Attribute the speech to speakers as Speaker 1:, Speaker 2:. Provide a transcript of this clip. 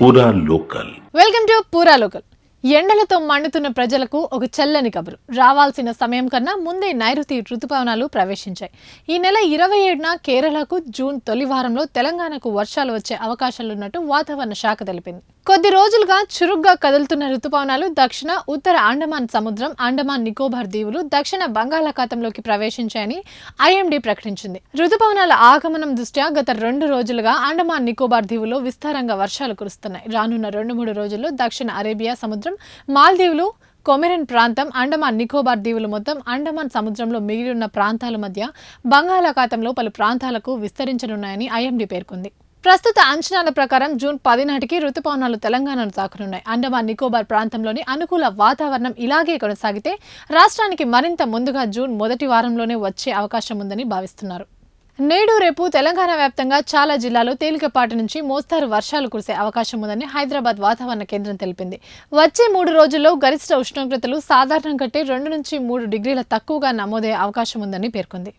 Speaker 1: పూరా local.
Speaker 2: Welcome to పూరా local. ఎండలతో మండుతున్న ప్రజలకు ఒక చల్లని కబురు. రావాల్సిన సమయం కన్నా ముందే నైరుతి రుతుపవనాలు ప్రవేశించాయి. ఈ నెల 27న కేరళకు, జూన్ తొలి వారంలో తెలంగాణకు వర్షాలు వచ్చే అవకాశాలున్నట్టు వాతావరణ శాఖ తెలిపింది. కొద్ది రోజులుగా చురుగ్గా కదులుతున్న రుతుపవనాలు దక్షిణ, ఉత్తర అండమాన్ సముద్రం, అండమాన్ నికోబార్ దీవులు, దక్షిణ బంగాళాఖాతంలోకి ప్రవేశించాయని ఐఎండీ ప్రకటించింది. రుతుపవనాల ఆగమనం దృష్ట్యా గత 2 రోజులుగా అండమాన్ నికోబార్ దీవుల్లో విస్తారంగా వర్షాలు కురుస్తున్నాయి. రానున్న 2-3 రోజుల్లో దక్షిణ అరేబియా సముద్రం, మాల్దీవులు, కొమెరిన్ ప్రాంతం, అండమాన్ నికోబార్ దీవులు మొత్తం అండమాన్ సముద్రంలో మిగిలిన ప్రాంతాల మధ్య బంగాళాఖాతంలో పలు ప్రాంతాలకు విస్తరించనున్నాయని ఐఎండీ పేర్కొంది. ప్రస్తుత అంచనాల ప్రకారం జూన్ 10 నాటికి రుతుపవనాలు తెలంగాణను తాకనున్నాయి. అండమాన్ నికోబార్ ప్రాంతంలోని అనుకూల వాతావరణం ఇలాగే కొనసాగితే రాష్ట్రానికి మరింత ముందుగా జూన్ మొదటి వారంలోనే వచ్చే అవకాశం ఉందని భావిస్తున్నారు. నేడు రేపు తెలంగాణ వ్యాప్తంగా చాలా జిల్లాల్లో తేలికపాటి నుంచి మోస్తారు వర్షాలు కురిసే అవకాశం ఉందని హైదరాబాద్ వాతావరణ కేంద్రం తెలిపింది. వచ్చే 3 రోజుల్లో గరిష్ట ఉష్ణోగ్రతలు సాధారణం కంటే 2 నుంచి 3 డిగ్రీల తక్కువగా నమోదయ్యే అవకాశం ఉందని పేర్కొంది.